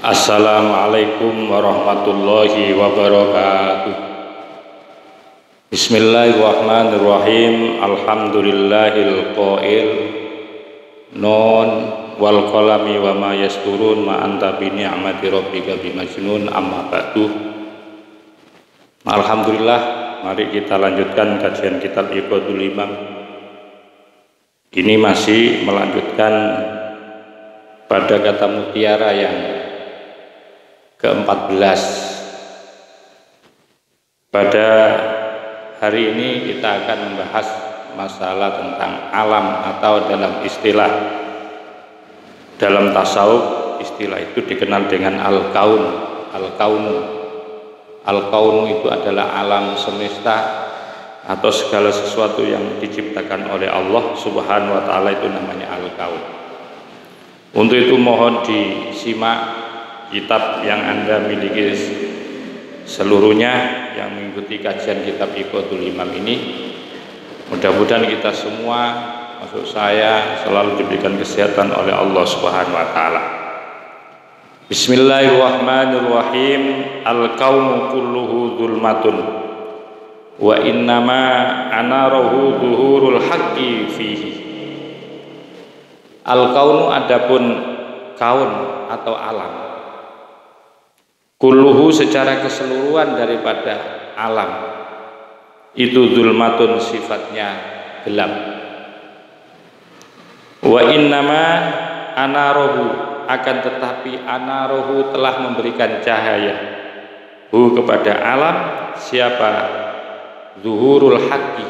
Assalamualaikum warahmatullahi wabarakatuh. Bismillahirrahmanirrahim. Alhamdulillahil qail nun wal qalami wa ma yasturun ma anta bi ni'mati rabbika bimajnun amma ba'du. Alhamdulillah, mari kita lanjutkan kajian kitab Ibadul Imam. Ini masih melanjutkan pada kata mutiara yang ke-14. Pada hari ini kita akan membahas masalah tentang alam, atau dalam istilah dalam tasawuf, istilah itu dikenal dengan al-kaun. Al-kaun itu adalah alam semesta atau segala sesuatu yang diciptakan oleh Allah Subhanahu wa taala, itu namanya al-kaun. Untuk itu mohon disimak kitab yang Anda miliki seluruhnya yang mengikuti kajian kitab Ibadul Imam ini. Mudah-mudahan kita semua, maksud saya, selalu diberikan kesehatan oleh Allah Subhanahu wa taala. Bismillahirrahmanirrahim. Al-kaunu kulluhu dzulmatun wa innama anarahu zuhurul haqqi fihi. Al-kaunu adapun kaun atau alam, kulluhu secara keseluruhan daripada alam itu zulmatun, sifatnya gelap. Wa innama anarohu, akan tetapi anarohu telah memberikan cahaya hu kepada alam. Siapa? Zuhurul haqqi,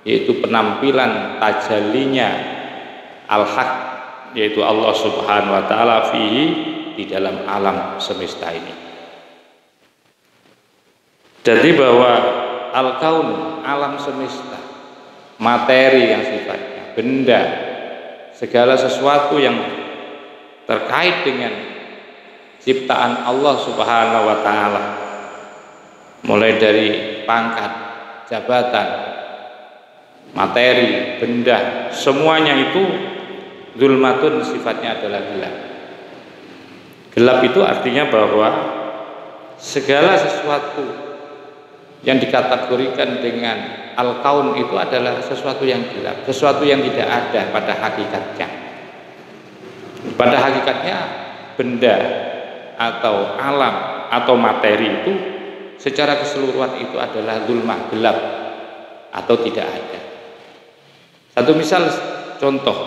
yaitu penampilan tajallinya al-haq, yaitu Allah Subhanahu wa taala fihi, di dalam alam semesta ini. Jadi bahwa al-kaun, alam semesta, materi yang sifatnya benda, segala sesuatu yang terkait dengan ciptaan Allah Subhanahu wa taala, mulai dari pangkat, jabatan, materi, benda, semuanya itu zulmatun, sifatnya adalah gelap. Gelap itu artinya bahwa segala sesuatu yang dikategorikan dengan al-kaun itu adalah sesuatu yang gelap, sesuatu yang tidak ada pada hakikatnya. Pada hakikatnya benda atau alam atau materi itu secara keseluruhan itu adalah zulmah, gelap atau tidak ada. Satu misal, contoh,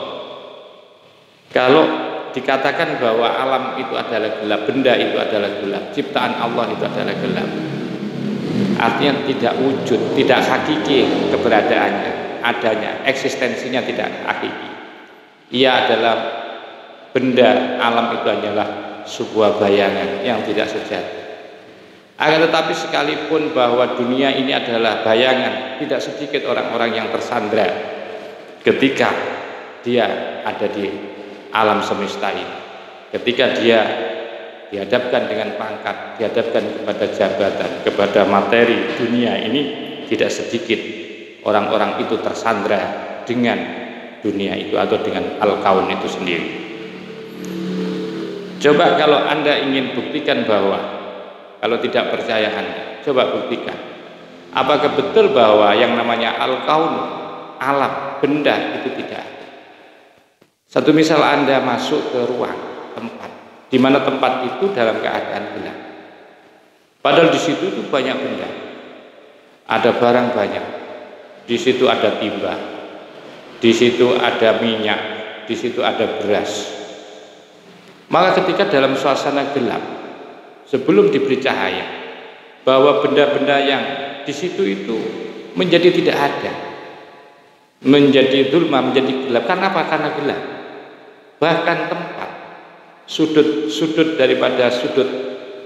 kalau dikatakan bahwa alam itu adalah gelap, benda itu adalah gelap, ciptaan Allah itu adalah gelap, artinya tidak wujud, tidak hakiki keberadaannya, adanya, eksistensinya tidak hakiki. Ia adalah benda, alam itu hanyalah sebuah bayangan yang tidak sejati. Akan tetapi sekalipun bahwa dunia ini adalah bayangan, tidak sedikit orang-orang yang tersandra ketika dia ada di alam semesta ini. Ketika dia dihadapkan dengan pangkat, dihadapkan kepada jabatan, kepada materi dunia ini, tidak sedikit orang-orang itu tersandra dengan dunia itu atau dengan al-kaun itu sendiri. Coba kalau Anda ingin buktikan bahwa, kalau tidak percaya Anda, coba buktikan apakah betul bahwa yang namanya al-kaun, alam, benda itu tidak ada. Satu misal, Anda masuk ke ruang tempat, di mana tempat itu dalam keadaan gelap. Padahal di situ itu banyak benda, ada barang banyak. Di situ ada timba, di situ ada minyak, di situ ada beras. Maka ketika dalam suasana gelap, sebelum diberi cahaya, bahwa benda-benda yang di situ itu menjadi tidak ada, menjadi zulma, menjadi gelap. Karena apa? Karena gelap. Bahkan tempat, sudut-sudut daripada sudut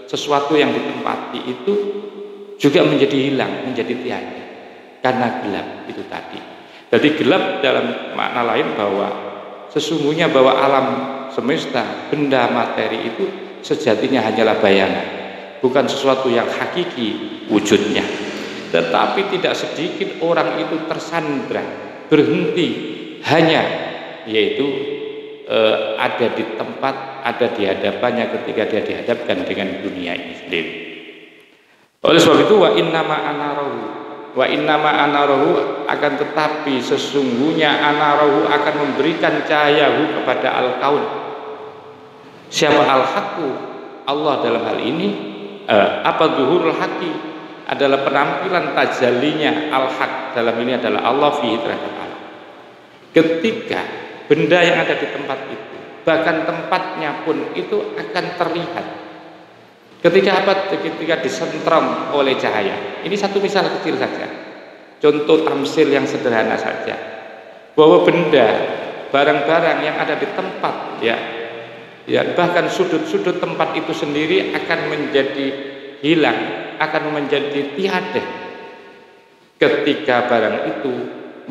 sesuatu yang ditempati itu juga menjadi hilang, menjadi tiada, karena gelap itu tadi. Jadi gelap dalam makna lain bahwa sesungguhnya bahwa alam semesta, benda, materi itu sejatinya hanyalah bayangan, bukan sesuatu yang hakiki wujudnya. Tetapi tidak sedikit orang itu tersandra, berhenti hanya yaitu ada di tempat, ada di hadapannya ketika dia dihadapkan dengan dunia ini sendiri. Oleh sebab itu wa innama anarahu akan tetapi sesungguhnya anarahu akan memberikan cahayahu kepada al-kaun. Siapa al-haqqu? Allah dalam hal ini zuhurul haqqi adalah penampilan tajallinya al-haq, dalam ini adalah Allah fihi terhadap Allah. Ketika benda yang ada di tempat itu, bahkan tempatnya pun itu akan terlihat. Ketika disentrong oleh cahaya. Ini satu misal kecil saja. Contoh tamsil yang sederhana saja. Bahwa benda, barang-barang yang ada di tempat ya bahkan sudut-sudut tempat itu sendiri akan menjadi hilang, akan menjadi tiada ketika barang itu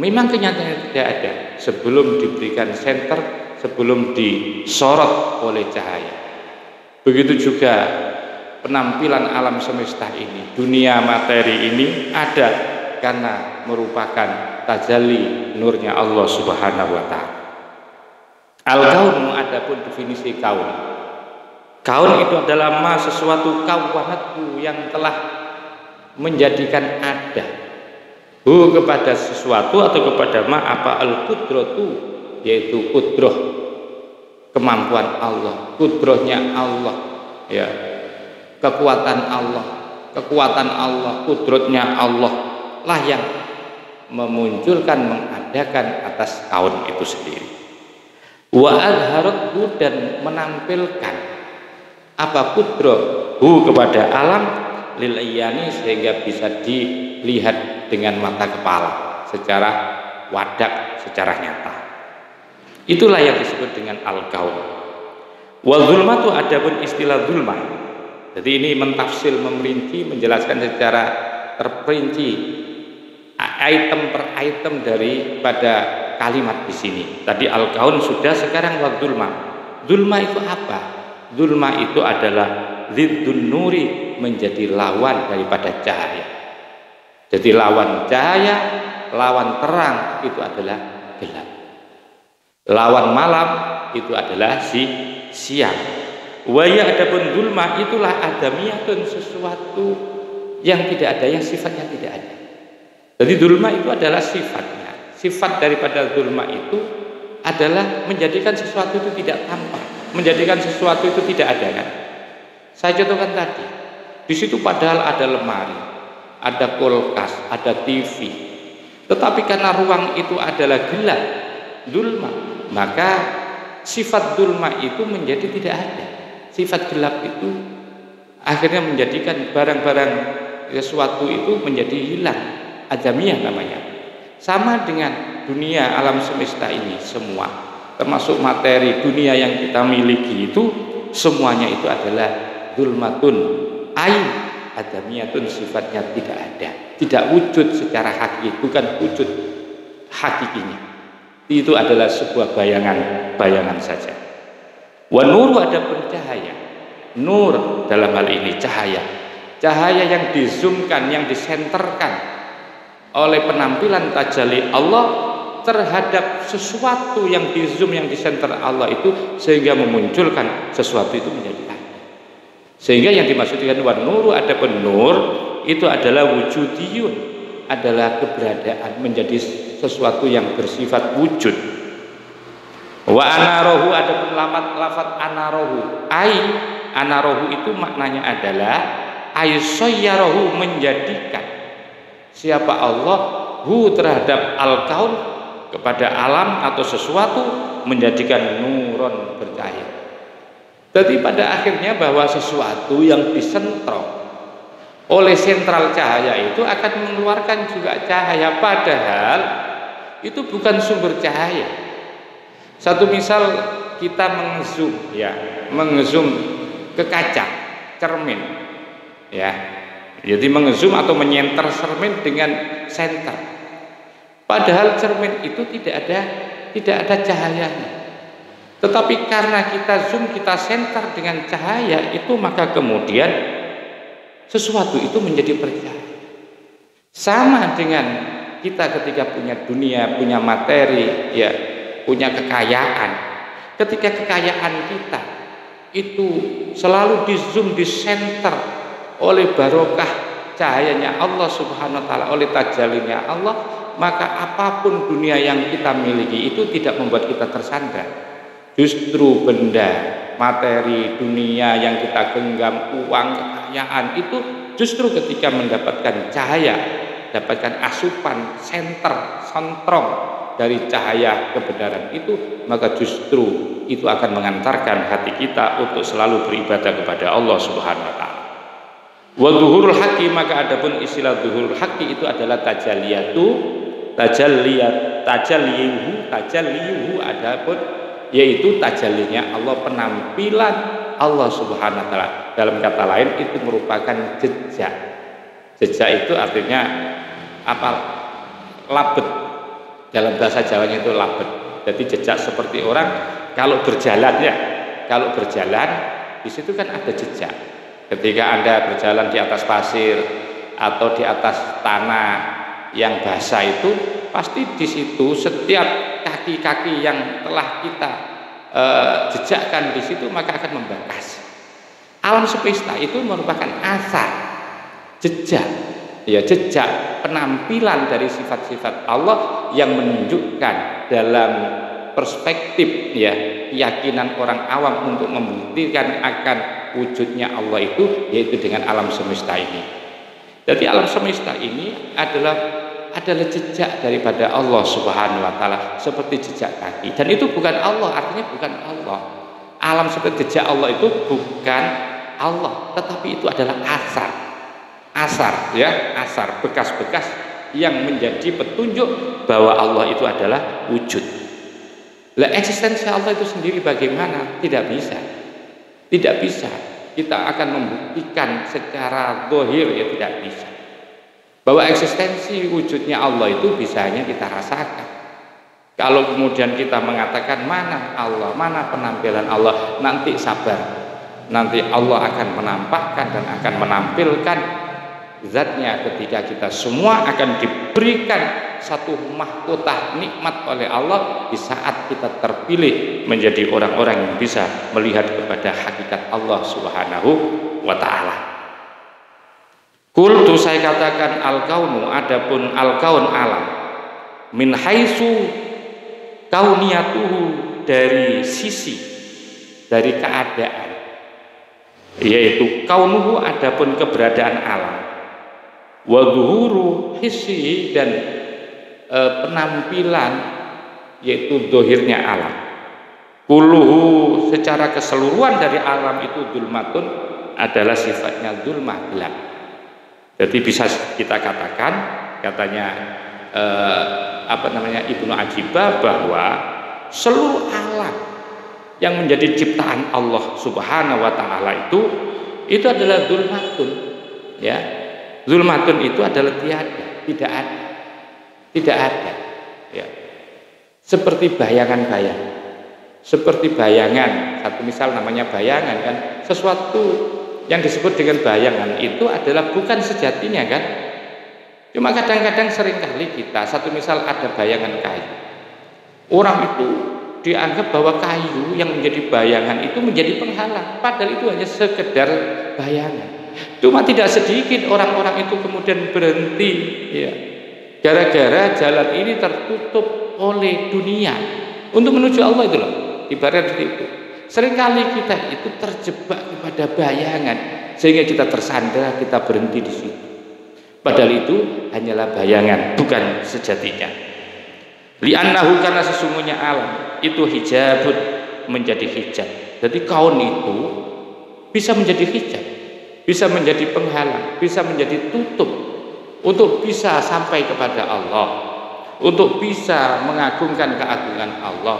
memang kenyataannya tidak ada sebelum diberikan senter, sebelum disorot oleh cahaya. Begitu juga penampilan alam semesta ini, dunia materi ini ada karena merupakan tajalli nurnya Allah Subhanahu wa taala. Al-kaun, adapun definisi kaun. Kaun itu adalah sesuatu kawanatku yang telah menjadikan ada. Kepada sesuatu atau kepada apa al-qudratu, yaitu kudroh, kemampuan Allah, kudrohnya Allah, ya, kekuatan Allah, kudrotnya Allah lah yang memunculkan, mengadakan atas kaun itu sendiri. Wa adharathu, dan menampilkan apa kudrohu kepada alam lil iyani, sehingga bisa dilihat dengan mata kepala secara wadak, secara nyata. Itulah yang disebut dengan al-kaun. Wal zulmatu, adapun istilah zulmah, jadi ini mentafsir, memerinci, menjelaskan secara terperinci item per item daripada kalimat di sini. Tadi al-kaun sudah, sekarang wa zulmah. Zulmah itu apa? Zulmah itu adalah ziddun nuri, menjadi lawan daripada cahaya. Jadi lawan cahaya, lawan terang itu adalah gelap. Lawan malam itu adalah siang. Waya, adapun zulmah itulah adamiyatun, sesuatu yang tidak ada, yang sifatnya tidak ada. Jadi zulmah itu adalah sifatnya. Sifat daripada zulmah itu adalah menjadikan sesuatu itu tidak tampak, menjadikan sesuatu itu tidak ada, kan? Saya contohkan tadi. Di situ padahal ada lemari, ada kulkas, ada TV. Tetapi karena ruang itu adalah gelap, zulmah, maka sifat zulmah itu menjadi tidak ada. Sifat gelap itu akhirnya menjadikan barang-barang sesuatu itu menjadi hilang, adamiyah namanya. Sama dengan dunia alam semesta ini semua, termasuk materi dunia yang kita miliki itu, semuanya itu adalah zulmatun adamiyatun, sifatnya tidak ada, tidak wujud secara hakiki, bukan wujud hakikinya. Itu adalah sebuah bayangan saja. Wa nuru, adapun cahaya. Nur dalam hal ini cahaya yang dizoomkan, yang disenterkan oleh penampilan tajalli Allah terhadap sesuatu yang di zoom, yang di center Allah itu, sehingga memunculkan sesuatu itu menjadi ada. Sehingga yang dimaksudkan wan nuru, adapun nur itu adalah wujudiyun, adalah keberadaan, menjadi sesuatu yang bersifat wujud. Wa anarohu, adapun lafaz anarohu, anarohu itu maknanya adalah aysoyyarohu, menjadikan. Siapa Allah terhadap al-kaun, kepada alam atau sesuatu, menjadikan nuron, bercahaya. Jadi pada akhirnya bahwa sesuatu yang disentrong oleh sentral cahaya itu akan mengeluarkan juga cahaya, padahal itu bukan sumber cahaya. Satu misal, kita mengezoom ke kaca cermin, ya. Jadi mengezoom atau menyenter cermin dengan senter. Padahal cermin itu tidak ada cahayanya. Tetapi karena kita zoom, kita senter dengan cahaya itu, maka kemudian sesuatu itu menjadi bercahaya. Sama dengan kita ketika punya dunia, punya materi, ya, punya kekayaan. Ketika kekayaan kita itu selalu di zoom, di center oleh barokah cahayanya Allah Subhanahu wa taala, oleh tajallinya Allah, maka apapun dunia yang kita miliki itu tidak membuat kita tersandar. Justru benda, materi dunia yang kita genggam, uang, kekayaan itu justru ketika mendapatkan cahaya, dapatkan asupan sentrong dari cahaya kebenaran itu, maka justru itu akan mengantarkan hati kita untuk selalu beribadah kepada Allah Subhanahu wa taala. Wa zuhurul haqqi, maka adapun istilah zuhurul haqqi itu adalah tajalliyuhu adapun yaitu tajallinya Allah, penampilan Allah Subhanahu wa taala. Dalam kata lain itu merupakan jejak. Jejak itu artinya apa? Labet. Dalam bahasa Jawanya itu labet. Jadi jejak seperti orang kalau berjalan di situ kan ada jejak. Ketika Anda berjalan di atas pasir atau di atas tanah yang basah itu, pasti di situ setiap kaki-kaki yang telah kita jejakkan di situ maka akan membekas. Alam semesta itu merupakan asar, jejak, ya jejak penampilan dari sifat-sifat Allah yang menunjukkan dalam perspektif ya keyakinan orang awam untuk membuktikan akan wujudnya Allah itu, yaitu dengan alam semesta ini. Jadi alam semesta ini adalah jejak daripada Allah Subhanahu wa taala, seperti jejak kaki. Dan itu bukan Allah, artinya bukan Allah. Alam seperti jejak Allah itu bukan Allah, tetapi itu adalah asar, bekas-bekas yang menjadi petunjuk bahwa Allah itu adalah wujud. Lah eksistensi Allah itu sendiri bagaimana? Tidak bisa. Kita akan membuktikan secara zahir, ya tidak bisa. Bahwa eksistensi wujudnya Allah itu bisa hanya kita rasakan. Kalau kemudian kita mengatakan mana Allah, mana penampilan Allah, nanti sabar. Nanti Allah akan menampakkan dan akan menampilkan zatnya ketika kita semua akan diberikan satu mahkotah nikmat oleh Allah di saat kita terpilih menjadi orang-orang yang bisa melihat kepada hakikat Allah Subhanahu wa taala. Qultu, saya katakan al-kaunu, adapun al-kaun alam, min haitsu kauniyatuhu, dari sisi dari keadaan, yaitu kaunuhu adapun keberadaan alam, wa zuhuru hissi, dan penampilan yaitu dohirnya alam. Kulluhu, secara keseluruhan dari alam itu dzulmatun, adalah sifatnya dzulmah, gelap. Jadi bisa kita katakan, katanya Ibnu Ajibah, bahwa seluruh alam yang menjadi ciptaan Allah Subhanahu wa taala itu adalah dzulmatun, ya. Zulmatun itu adalah tiada, tidak ada, ya. Seperti bayangan, satu misal namanya bayangan kan, sesuatu yang disebut dengan bayangan itu adalah bukan sejatinya kan. Cuma kadang-kadang seringkali kita, satu misal ada bayangan kayu, orang itu dianggap bahwa kayu yang menjadi bayangan itu menjadi penghalang, padahal itu hanya sekedar bayangan. Cuma tidak sedikit orang-orang itu kemudian berhenti, ya, gara-gara jalan ini tertutup oleh dunia untuk menuju Allah itu loh. Ibarat seperti itu. Seringkali kita itu terjebak kepada bayangan sehingga kita tersandar, kita berhenti di situ. Padahal itu hanyalah bayangan, bukan sejatinya. Li'annahu, karena sesungguhnya alam itu hijabun, menjadi hijab. Jadi kaun itu bisa menjadi hijab, bisa menjadi penghalang, bisa menjadi tutup untuk bisa sampai kepada Allah, untuk bisa mengagungkan keagungan Allah,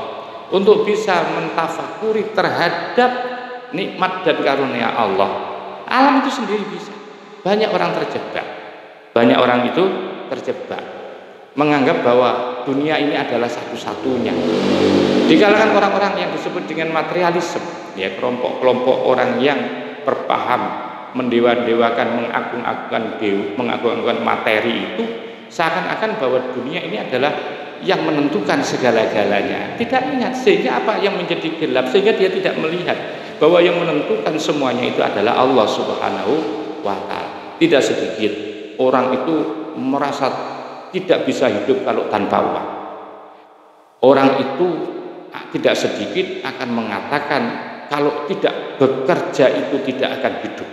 untuk bisa mentafakuri terhadap nikmat dan karunia Allah. Alam itu sendiri bisa. Banyak orang itu terjebak menganggap bahwa dunia ini adalah satu-satunya. Di kalangan orang-orang yang disebut dengan materialisme, ya, kelompok-kelompok orang yang berpaham mendewa-dewakan, mengagung-agungkan materi itu, seakan-akan bahwa dunia ini adalah yang menentukan segala-galanya, tidak ingat, sehingga apa yang menjadi gelap, sehingga dia tidak melihat bahwa yang menentukan semuanya itu adalah Allah Subhanahu wa Ta'ala. Tidak sedikit orang itu merasa tidak bisa hidup kalau tanpa uang. Orang itu tidak sedikit akan mengatakan kalau tidak bekerja itu tidak akan hidup.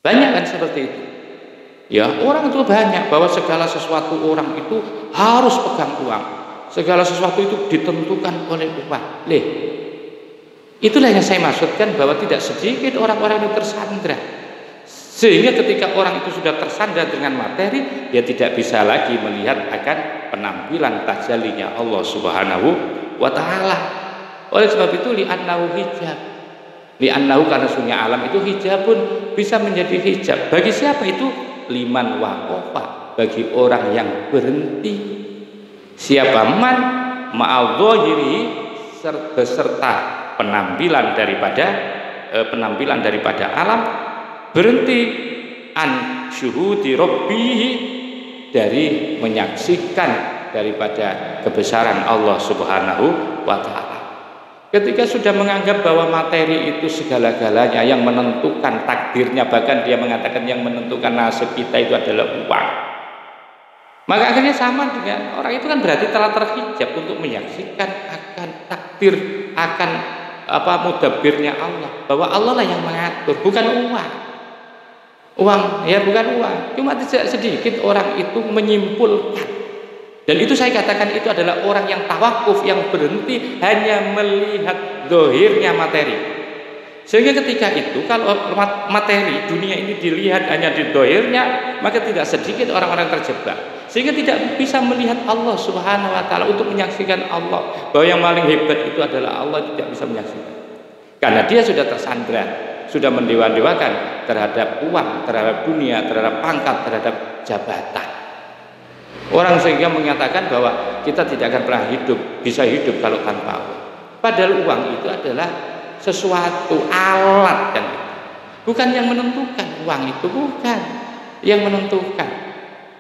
Banyak kan seperti itu. Ya, orang itu banyak bahwa segala sesuatu orang itu harus pegang uang. Segala sesuatu itu ditentukan oleh uang. Itulah yang saya maksudkan bahwa tidak sedikit orang-orang yang tersandra. Sehingga ketika orang itu sudah tersandra dengan materi, dia tidak bisa lagi melihat akan penampilan tajallinya Allah Subhanahu wa Ta'ala. Oleh sebab itu li'annahu hijab. Li'annahu, karena sunnya alam itu hijab pun bisa menjadi hijab. Bagi siapa itu? Liman waqafa, bagi orang yang berhenti. Siapa man ma'adh-dhahiri, beserta penampilan daripada alam, berhenti an syuhudi rabbihi, dari menyaksikan daripada kebesaran Allah Subhanahu wa Ta'ala. Ketika sudah menganggap bahwa materi itu segala-galanya yang menentukan takdirnya, bahkan dia mengatakan yang menentukan nasib kita itu adalah uang, maka akhirnya sama dengan orang itu kan berarti telah terhijab untuk menyaksikan akan takdir, akan mudabbirnya Allah, bahwa Allah lah yang mengatur, bukan uang. Bukan uang. Cuma tidak sedikit orang itu menyimpulkan. Dan itu saya katakan itu adalah orang yang tawakuf, yang berhenti hanya melihat zahirnya materi. Sehingga ketika itu kalau materi dunia ini dilihat hanya di zahirnya, maka tidak sedikit orang-orang terjebak. Sehingga tidak bisa melihat Allah Subhanahu wa Ta'ala, untuk menyaksikan Allah, bahwa yang paling hebat itu adalah Allah, tidak bisa menyaksikan. Karena dia sudah tersandra, sudah mendewa-dewakan terhadap uang, terhadap dunia, terhadap pangkat, terhadap jabatan. Orang sehingga menyatakan bahwa kita tidak akan pernah bisa hidup kalau tanpa uang. Padahal uang itu adalah sesuatu alat, kan? Bukan yang menentukan. Uang itu bukan yang menentukan.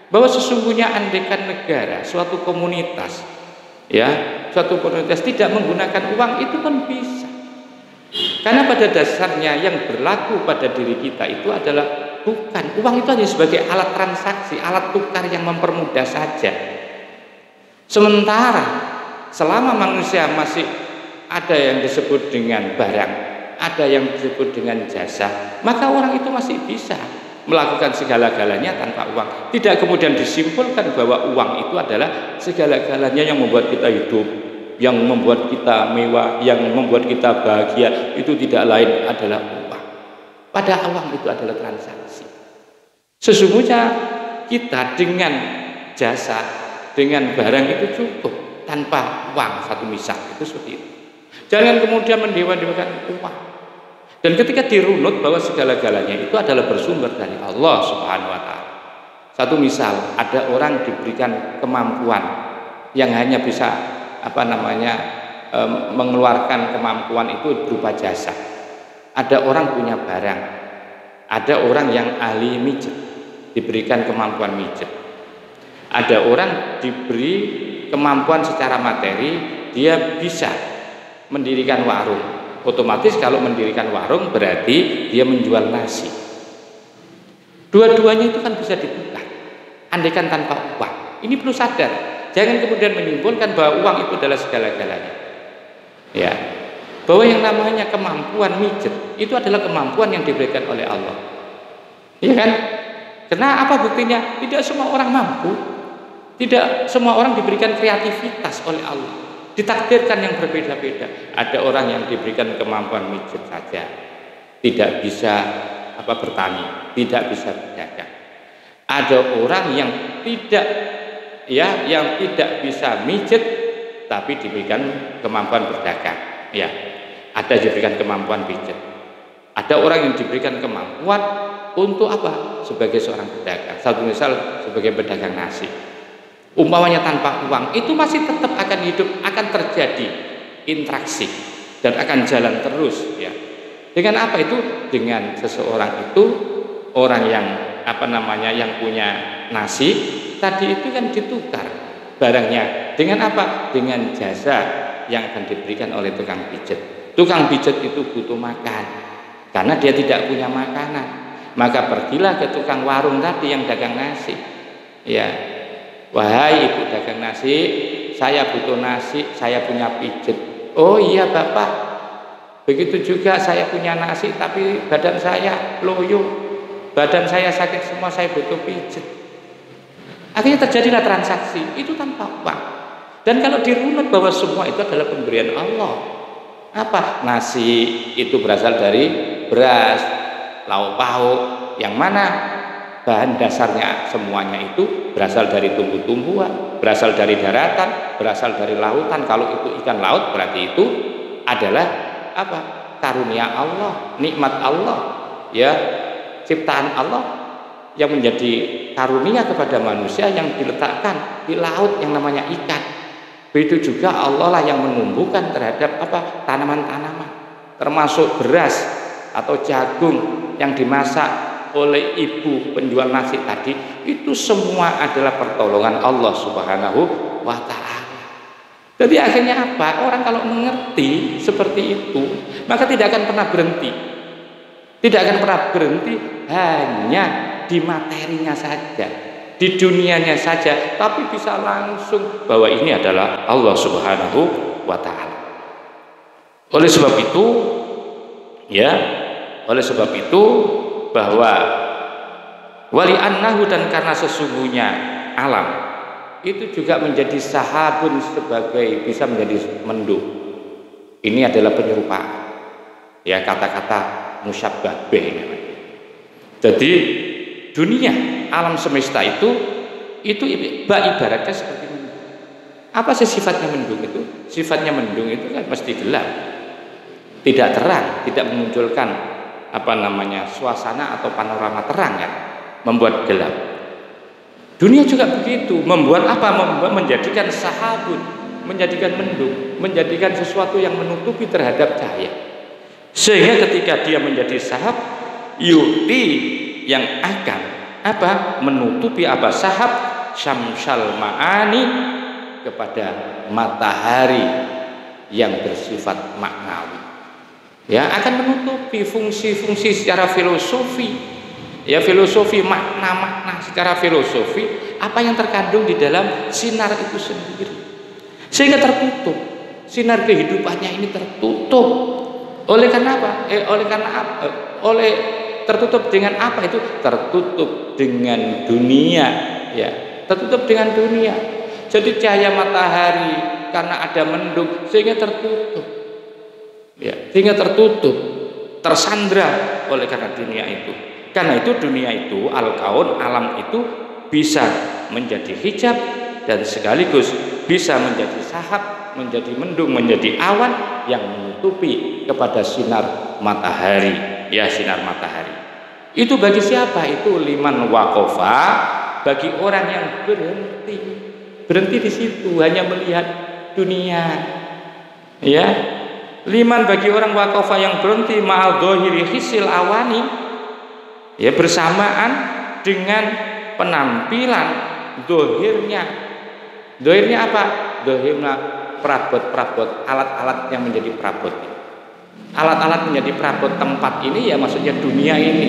Bahwa sesungguhnya andaikan negara, suatu komunitas tidak menggunakan uang, itu pun bisa. Karena pada dasarnya yang berlaku pada diri kita itu adalah bukan uang, itu hanya sebagai alat transaksi, alat tukar yang mempermudah saja. Sementara selama manusia masih ada yang disebut dengan barang, ada yang disebut dengan jasa, maka orang itu masih bisa melakukan segala-galanya tanpa uang. Tidak kemudian disimpulkan bahwa uang itu adalah segala-galanya yang membuat kita hidup, yang membuat kita mewah, yang membuat kita bahagia. Itu tidak lain adalah uang. Padahal uang itu adalah transaksi. Sesungguhnya kita dengan jasa, dengan barang itu cukup, tanpa uang. Satu misal itu seperti itu. Jangan kemudian mendewa-dewakan uang. Dan ketika dirunut bahwa segala-galanya itu adalah bersumber dari Allah Subhanahu wa Ta'ala. Satu misal, ada orang diberikan kemampuan yang hanya bisa mengeluarkan kemampuan itu berupa jasa. Ada orang punya barang, ada orang yang ahli mijet, diberikan kemampuan mijet. Ada orang diberi kemampuan secara materi, dia bisa mendirikan warung. Otomatis kalau mendirikan warung berarti dia menjual nasi. Dua-duanya itu kan bisa ditukar, andaikan tanpa uang. Ini perlu sadar. Jangan kemudian menyimpulkan bahwa uang itu adalah segala-galanya. Ya, bahwa yang namanya kemampuan mijet itu adalah kemampuan yang diberikan oleh Allah. Iya kan? Karena apa buktinya? Tidak semua orang mampu. Tidak semua orang diberikan kreativitas oleh Allah. Ditakdirkan yang berbeda-beda. Ada orang yang diberikan kemampuan mijet saja, tidak bisa bertani, tidak bisa berdagang. Ada orang yang tidak bisa mijet tapi diberikan kemampuan berdagang. Ya, ada diberikan kemampuan mijet. Ada orang yang diberikan kemampuan untuk sebagai seorang pedagang. Satu misal sebagai pedagang nasi. Umpamanya tanpa uang itu masih tetap akan hidup, akan terjadi interaksi dan akan jalan terus, ya. Dengan apa itu? Dengan seseorang itu, orang yang yang punya nasi tadi itu kan ditukar barangnya. Dengan apa? Dengan jasa yang akan diberikan oleh tukang pijat. Tukang pijat itu butuh makan karena dia tidak punya makanan. Maka pergilah ke tukang warung tadi yang dagang nasi. Ya, wahai ibu dagang nasi, saya butuh nasi, saya punya pijat. Oh iya Bapak, begitu juga saya punya nasi tapi badan saya loyo, badan saya sakit semua, saya butuh pijat. Akhirnya terjadilah transaksi itu tanpa uang. Dan kalau dirunut bahwa semua itu adalah pemberian Allah. Apa? Nasi itu berasal dari beras, lauk pauk, yang mana bahan dasarnya semuanya itu berasal dari tumbuh-tumbuhan, berasal dari daratan, berasal dari lautan. Kalau itu ikan laut berarti itu adalah apa? Karunia Allah, nikmat Allah, ya, ciptaan Allah yang menjadi karunia kepada manusia yang diletakkan di laut yang namanya ikan. Begitu juga Allah lah yang menumbuhkan terhadap apa? Tanaman-tanaman, termasuk beras atau jagung yang dimasak oleh ibu penjual nasi tadi, itu semua adalah pertolongan Allah Subhanahu wa ta'ala. Jadi akhirnya apa? Orang kalau mengerti seperti itu, maka tidak akan pernah berhenti. Tidak akan pernah berhenti hanya di materinya saja, di dunianya saja, tapi bisa langsung bahwa ini adalah Allah Subhanahu wa ta'ala. Oleh sebab itu, ya, oleh sebab itu bahwa wali annahu, dan karena sesungguhnya alam itu juga menjadi sahabun, sebagai bisa menjadi mendung. Ini adalah penyerupaan, ya, kata-kata musyabbah bih. Jadi dunia alam semesta itu ibaratnya seperti mendung. Apa sih sifatnya mendung itu? Sifatnya mendung itu kan mesti gelap, tidak terang, tidak memunculkan apa namanya suasana atau panorama terang, ya, membuat gelap. Dunia juga begitu, membuat apa? Menjadikan sahabun, menjadikan mendung, menjadikan sesuatu yang menutupi terhadap cahaya. Sehingga ketika dia menjadi sahab, yuti yang akan apa? Menutupi apa? Sahab syamsal ma'ani, kepada matahari yang bersifat maknawi. Ya, akan menutupi fungsi-fungsi secara filosofi, ya, filosofi makna-makna secara filosofi apa yang terkandung di dalam sinar itu sendiri, sehingga tertutup sinar kehidupannya ini tertutup. Oleh karena apa? Oleh tertutup dengan apa itu? Tertutup dengan dunia, ya, tertutup dengan dunia. Jadi cahaya matahari karena ada mendung sehingga tertutup, ya, sehingga tertutup, tersandra oleh karena dunia itu. Karena itu dunia itu, al-kaun, alam itu bisa menjadi hijab dan sekaligus bisa menjadi sahab, menjadi mendung, menjadi awan yang menutupi kepada sinar matahari, ya, sinar matahari. Itu bagi siapa? Itu liman waqafa, bagi orang yang berhenti di situ, hanya melihat dunia, ya. Liman, bagi orang waqafa yang berhenti ma'al dhahiri hisil awani, ya, bersamaan dengan penampilan dohirnya apa? Dohirnya perabot-perabot, alat-alat yang menjadi perabot. Alat-alat menjadi perabot tempat ini, ya, maksudnya dunia ini,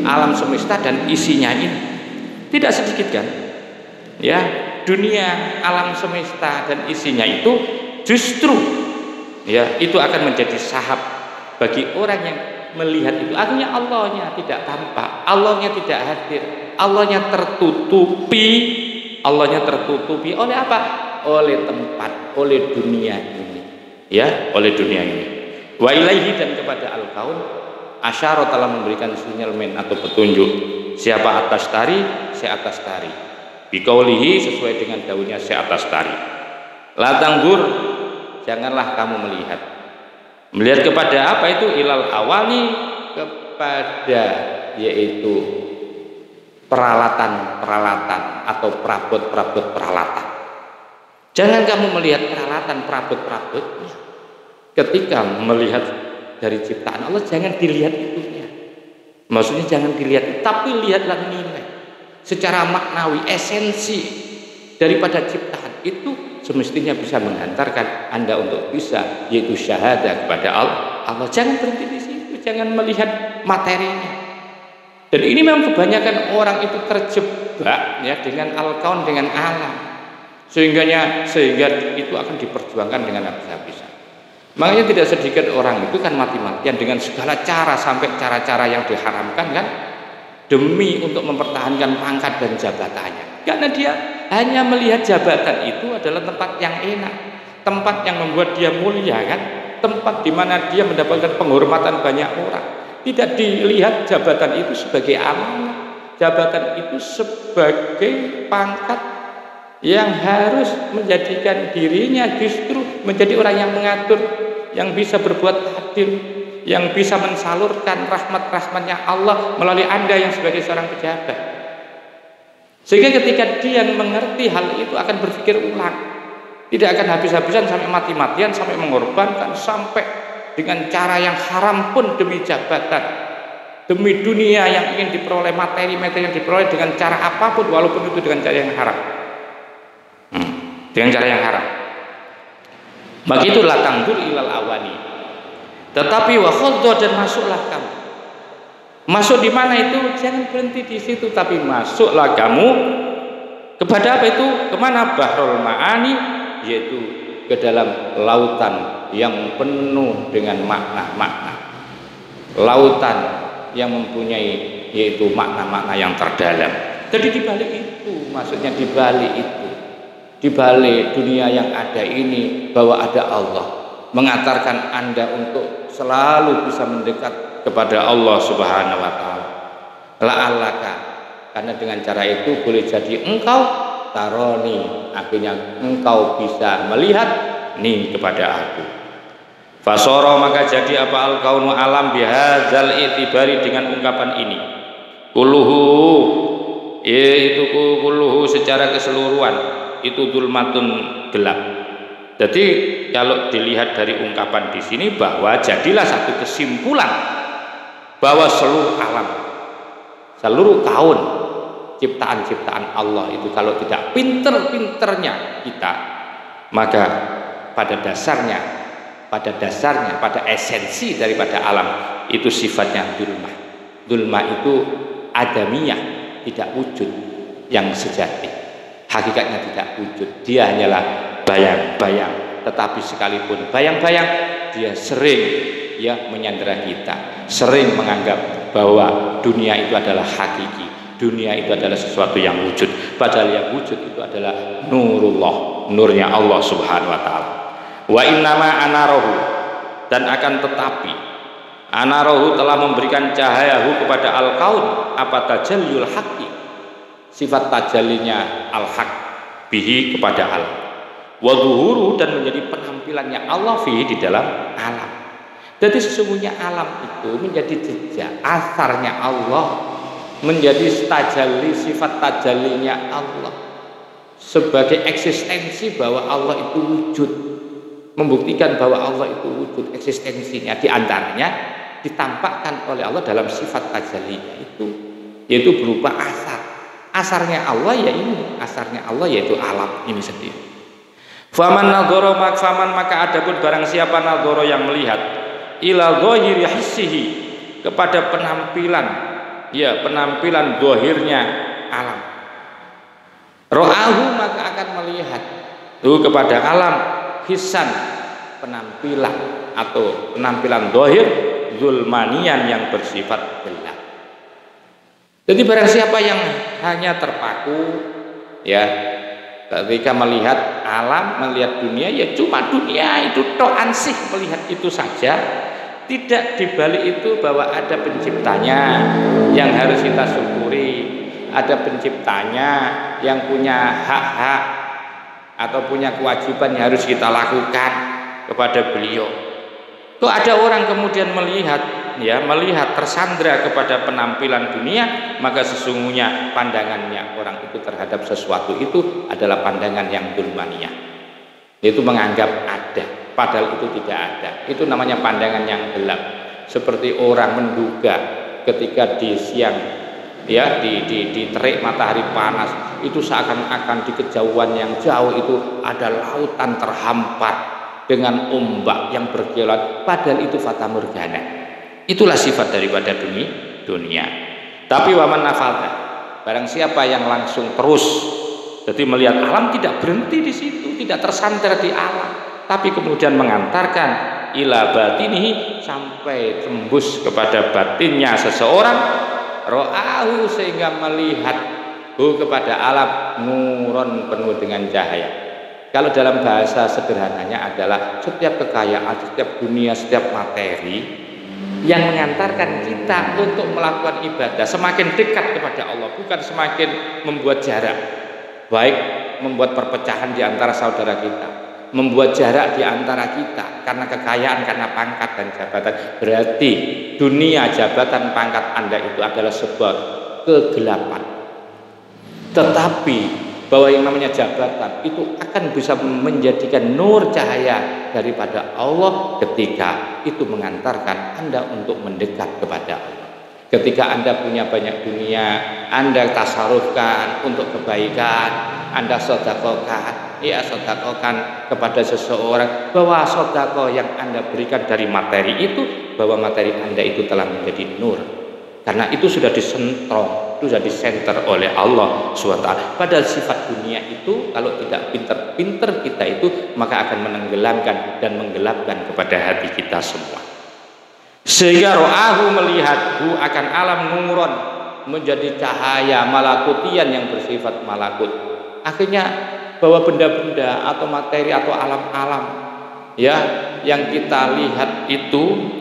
alam semesta dan isinya ini. Tidak sedikit kan, ya, dunia, alam semesta dan isinya itu justru, ya, itu akan menjadi sahab bagi orang yang melihat itu. Artinya Allahnya tidak tampak, Allahnya tidak hadir, Allahnya tertutupi. Allahnya tertutupi oleh apa? Oleh tempat, oleh dunia ini, ya, oleh dunia ini. Wa ilaihi, dan kepada al-kaun asyara, telah memberikan sinyalmen atau petunjuk. Siapa atas tari? Saya atas tari. Biqaulihi, sesuai dengan daunnya, saya atas tari. La tanggur, janganlah kamu melihat. Melihat kepada apa itu? Ilal awali, kepada yaitu peralatan-peralatan atau perabot-perabot peralatan. Jangan kamu melihat peralatan perabot-perabotnya. Ketika melihat dari ciptaan Allah, jangan dilihat itunya. Maksudnya jangan dilihat, tapi lihatlah nilai secara maknawi, esensi daripada ciptaan itu semestinya bisa menghantarkan Anda untuk bisa, yaitu syahadah kepada Allah. Jangan berhenti di situ, jangan melihat materinya. Dan ini memang kebanyakan orang itu terjebak ya dengan al-kaun, dengan alam, sehingga itu akan diperjuangkan dengan habis-habisan. Makanya tidak sedikit orang itu kan mati-matian dengan segala cara, sampai cara-cara yang diharamkan kan, demi untuk mempertahankan pangkat dan jabatannya. Karena dia hanya melihat jabatan itu adalah tempat yang enak, tempat yang membuat dia mulia kan, tempat di mana dia mendapatkan penghormatan banyak orang. Tidak dilihat jabatan itu sebagai amanah, jabatan itu sebagai pangkat yang harus menjadikan dirinya justru menjadi orang yang mengatur, yang bisa berbuat adil, yang bisa mensalurkan rahmat-rahmatnya Allah melalui Anda yang sebagai seorang pejabat. Sehingga ketika dia mengerti hal itu akan berpikir ulang, tidak akan habis-habisan sampai mati-matian, sampai mengorbankan, sampai dengan cara yang haram pun demi jabatan, demi dunia yang ingin diperoleh, materi-materi yang diperoleh dengan cara apapun, walaupun itu dengan cara yang haram. Dengan cara yang haram. Maka itu la tangdur ilal awani. Tetapi wa khuddo, dan masuklah kamu. Masuk di mana itu? Jangan berhenti di situ, tapi masuklah kamu kepada apa itu? Kemana? Bahrul ma'ani, yaitu ke dalam lautan yang penuh dengan makna-makna, lautan yang mempunyai yaitu makna-makna yang terdalam. Jadi di balik itu, maksudnya di balik itu, di balik dunia yang ada ini, bahwa ada Allah mengantarkan Anda untuk selalu bisa mendekat kepada Allah Subhanahu wa taala. La'allaka, karena dengan cara itu boleh jadi engkau taroni, akhirnya engkau bisa melihat nih kepada aku. Fasoro, maka jadi apa al-kaunu alam bihadzal itibari, dengan ungkapan ini. Kulluhu, yaitu kulluhu secara keseluruhan itu zulmatun, gelap. Jadi kalau dilihat dari ungkapan di sini, bahwa jadilah satu kesimpulan bahwa seluruh alam, seluruh kaun, ciptaan-ciptaan Allah itu kalau tidak pinter-pinternya kita, maka pada dasarnya, pada esensi daripada alam itu sifatnya dulmah. Dulmah itu adamiyah, tidak wujud yang sejati. Hakikatnya tidak wujud. Dia hanyalah bayang-bayang. Tetapi sekalipun bayang-bayang, dia sering ya menyandera kita, sering menganggap bahwa dunia itu adalah hakiki, dunia itu adalah sesuatu yang wujud. Padahal yang wujud itu adalah nurullah, nurnya Allah Subhanahu wa taala. Wa innama anarohu, dan akan tetapi anarohu telah memberikan cahayahu kepada al-kaun, apa tajallul haqqi, sifat tajallinya al-haq bihi kepada alam, wa zuhuru, dan menjadi penampilannya Allah fihi di dalam alam. Jadi sesungguhnya alam itu menjadi jejak asarnya Allah, menjadi tajalli, sifat tajallinya Allah, sebagai eksistensi bahwa Allah itu wujud, membuktikan bahwa Allah itu wujud eksistensinya. Di antaranya ditampakkan oleh Allah dalam sifat tajallinya itu, yaitu berupa asar. Asarnya Allah ya ini, asarnya Allah yaitu alam ini sendiri. Faman nadhara, maka adapun barang siapa nadhara yang melihat ila dhahiri hissihi, kepada penampilan ya, penampilan zahirnya alam, ra'ahu, maka akan melihat itu kepada alam hisan, penampilan atau penampilan zahir zulmanian, yang bersifat gelap. Jadi barang siapa yang hanya terpaku ya ketika melihat alam, melihat dunia, ya cuma dunia itu tok, ansih melihat itu saja, tidak dibalik itu bahwa ada penciptanya yang harus kita syukuri, ada penciptanya yang punya hak-hak atau punya kewajiban yang harus kita lakukan kepada beliau. Kok ada orang kemudian melihat tersandra kepada penampilan dunia, maka sesungguhnya pandangannya orang itu terhadap sesuatu itu adalah pandangan yang zulmaniyah, yaitu menganggap ada padahal itu tidak ada. Itu namanya pandangan yang gelap. Seperti orang menduga ketika di siang ya, di terik matahari panas, itu seakan-akan di kejauhan yang jauh itu ada lautan terhampar dengan ombak yang berkilat, padahal itu fata morgana. Itulah sifat daripada dunia. Tapi waman nafalta, barang siapa yang langsung terus jadi melihat alam, tidak berhenti di situ, tidak tersandar di alam, tapi kemudian mengantarkan ila batinihi, sampai tembus kepada batinnya seseorang, ro'ahu, sehingga melihat kepada alam nuron, penuh dengan cahaya. Kalau dalam bahasa sederhananya adalah setiap kekayaan, setiap dunia, setiap materi yang mengantarkan kita untuk melakukan ibadah semakin dekat kepada Allah, bukan semakin membuat jarak. Baik membuat perpecahan di antara saudara kita, membuat jarak di antara kita karena kekayaan, karena pangkat dan jabatan. Berarti dunia, jabatan, pangkat Anda itu adalah sebuah kegelapan. Tetapi bahwa yang namanya jabatan itu akan bisa menjadikan nur cahaya daripada Allah ketika itu mengantarkan Anda untuk mendekat kepada Allah. Ketika Anda punya banyak dunia, Anda tasarufkan untuk kebaikan, Anda sodakokan, sodakokan kepada seseorang, bahwa sodako yang Anda berikan dari materi itu, bahwa materi Anda itu telah menjadi nur, karena itu sudah disentrong, sudah disenter oleh Allah SWT. Padahal sifat dunia itu kalau tidak pinter-pinter kita itu, maka akan menenggelamkan dan menggelapkan kepada hati kita semua. Sehingga ro'ahu, melihathu akan alam nuron, menjadi cahaya malakutian yang bersifat malakut. Akhirnya bahwa benda-benda atau materi atau alam-alam ya yang kita lihat itu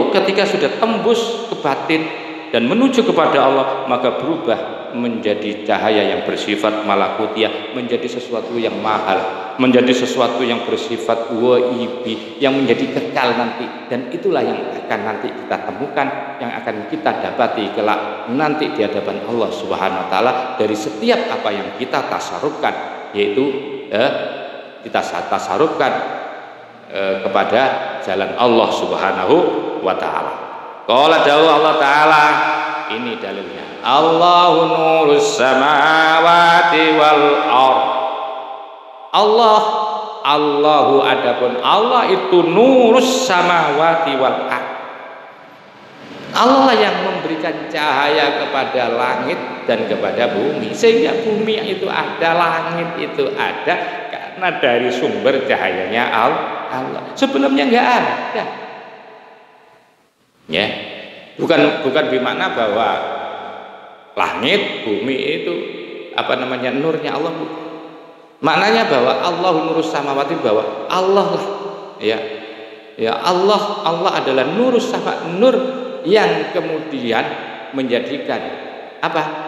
ketika sudah tembus ke batin dan menuju kepada Allah, maka berubah menjadi cahaya yang bersifat malakutiah, menjadi sesuatu yang mahal, menjadi sesuatu yang bersifat waibi, yang menjadi kekal nanti. Dan itulah yang akan nanti kita temukan, yang akan kita dapati kelak nanti di hadapan Allah Subhanahu wa taala dari setiap apa yang kita tasarufkan, yaitu kita tasarufkan kepada jalan Allah Subhanahu wa taala. Qala dawuh Allah taala, ini dalilnya. Allahu nurus samawati wal ardh. Allahu adapun Allah itu nurus samawati wal ardh. Allah yang memberikan cahaya kepada langit dan kepada bumi, sehingga bumi itu ada, langit itu ada karena dari sumber cahayanya Allah. Sebelumnya enggak ada. Ya, bukan bermakna bahwa langit, bumi itu nurnya Allah. Maknanya bahwa Allah nurus samawati, bahwa Allah lah, ya Allah adalah nurus sama, nur yang kemudian menjadikan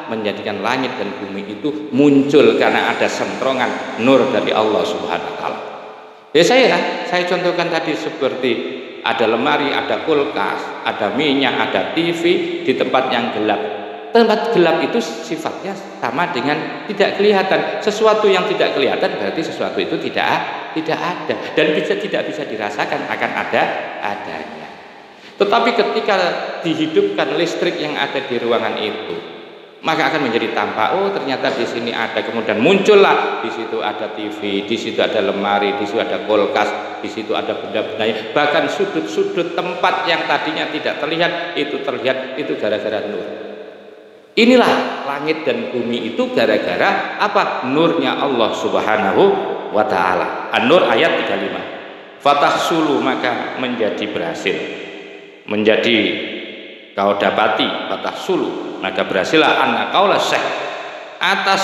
menjadikan langit dan bumi itu muncul karena ada sentrongan nur dari Allah Subhanahu wa taala. Ya saya contohkan tadi seperti ada lemari, ada kulkas, ada minyak, ada TV di tempat yang gelap. Tempat gelap itu sifatnya sama dengan tidak kelihatan. Sesuatu yang tidak kelihatan berarti sesuatu itu tidak ada dan tidak bisa dirasakan akan adanya. Tetapi ketika dihidupkan listrik yang ada di ruangan itu, maka akan menjadi tampak, oh ternyata di sini ada, kemudian muncullah di situ ada TV, di situ ada lemari, di situ ada kulkas, di situ ada benda-benda, bahkan sudut-sudut tempat yang tadinya tidak terlihat itu terlihat, itu gara-gara nur. Inilah langit dan bumi itu gara-gara nurnya Allah Subhanahu wa taala. An-Nur ayat 35. Fatahsulu, maka menjadi berhasil, menjadi kau dapati, fatahsulu, maka berhasillah anna qaula syekh, atas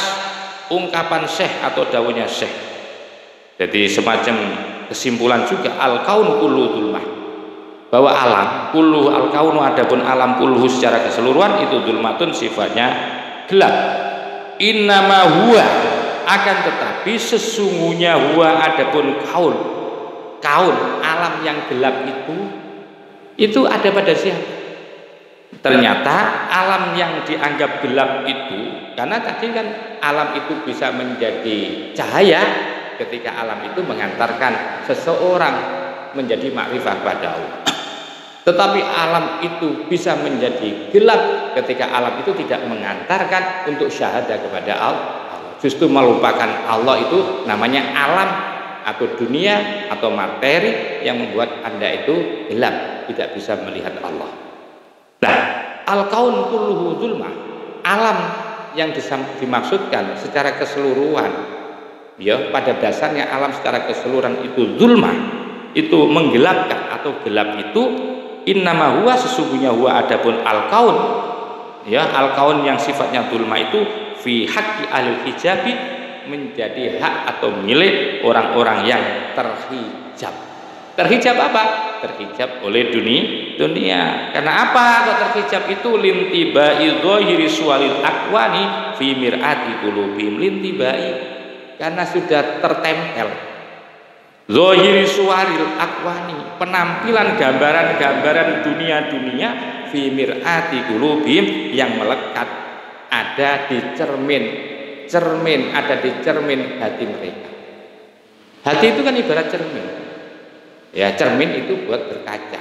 ungkapan syekh atau dawuhnya syekh. Jadi semacam kesimpulan juga, al-kaunu kullu dzulmah, bahwa alam kullu al-kaunu, adapun alam kullu secara keseluruhan itu dzulmatun, sifatnya gelap. Innama huwa, akan tetapi sesungguhnya huwa, adapun kaun alam yang gelap itu ada pada siapa? Ternyata alam yang dianggap gelap itu, karena tadi kan alam itu bisa menjadi cahaya ketika alam itu mengantarkan seseorang menjadi makrifah pada Allah. Tetapi alam itu bisa menjadi gelap ketika alam itu tidak mengantarkan untuk syahadah kepada Allah. justru melupakan Allah itu namanya alam atau dunia atau materi yang membuat Anda itu gelap, tidak bisa melihat Allah. Nah, al-kaun kulluhu zulmah, alam yang dimaksudkan secara keseluruhan, ya pada dasarnya alam secara keseluruhan itu zulmah, itu menggelapkan atau gelap itu innama huwa, sesungguhnya huwa adapun al-kaun, ya al-kaun yang sifatnya zulmah itu fi haqqi alil hijabi, menjadi hak atau milik orang-orang yang terhijab. Terhijab apa? Terhijab oleh dunia. Karena apa kok terhijab itu? Lintibai dhahiri suwalil akwani fi mir'ati qulubihim. Lintibai, karena sudah tertempel dhahiri suwaril akwani, penampilan gambaran-gambaran dunia fi mir'ati qulubihim, yang melekat ada di cermin ada di cermin hati mereka. Hati itu kan ibarat cermin. Ya, cermin itu buat berkaca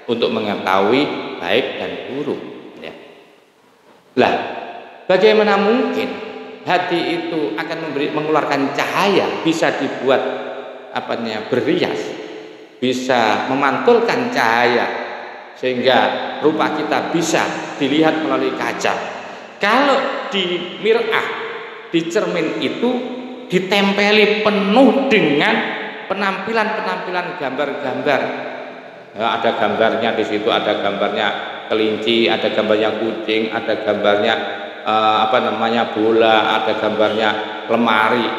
untuk mengetahui baik dan buruk. Ya. Lah, bagaimana mungkin hati itu akan mengeluarkan cahaya, bisa dibuat berrias, bisa memantulkan cahaya sehingga rupa kita bisa dilihat melalui kaca. Kalau di mir'ah, di cermin itu ditempeli penuh dengan penampilan gambar-gambar. Ya, ada gambarnya di situ, ada gambarnya kelinci, ada gambarnya kucing, ada gambarnya bola, ada gambarnya lemari,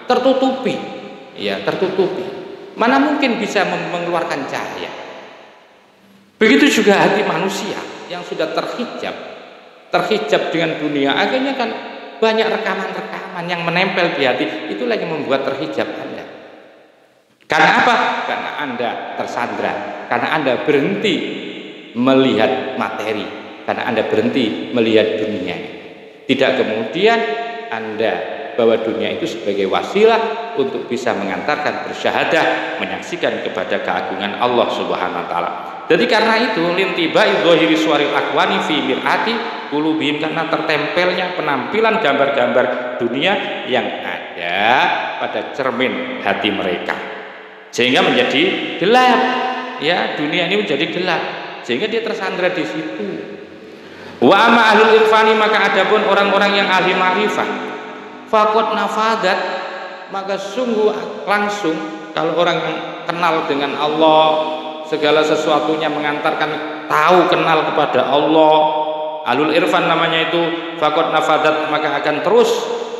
tertutupi. Ya, tertutupi. Mana mungkin bisa mengeluarkan cahaya? Begitu juga hati manusia yang sudah terhijab dengan dunia, akhirnya kan banyak rekaman-rekaman yang menempel di hati, itulah yang membuat terhijab Anda. Karena apa? Karena Anda tersandra, karena Anda berhenti melihat materi, karena Anda berhenti melihat dunia. Tidak kemudian Anda bahwa dunia itu sebagai wasilah untuk bisa mengantarkan bersyahadah, menyaksikan kepada keagungan Allah Subhanahu wa taala. Jadi karena itu lintibai dhahiri suwaril akwani fi mir'ati qulubihim, karena tertempelnya penampilan gambar-gambar dunia yang ada pada cermin hati mereka, sehingga menjadi gelap. Ya, dunia ini menjadi gelap sehingga dia tersandra di situ. Wa amma ahlul irfani, maka adapun orang-orang yang ahli ma'rifah, faqad nafadat, maka sungguh langsung, kalau orang yang kenal dengan Allah, segala sesuatunya mengantarkan tahu kenal kepada Allah, alul irfan namanya itu, faqad nafadat, maka akan terus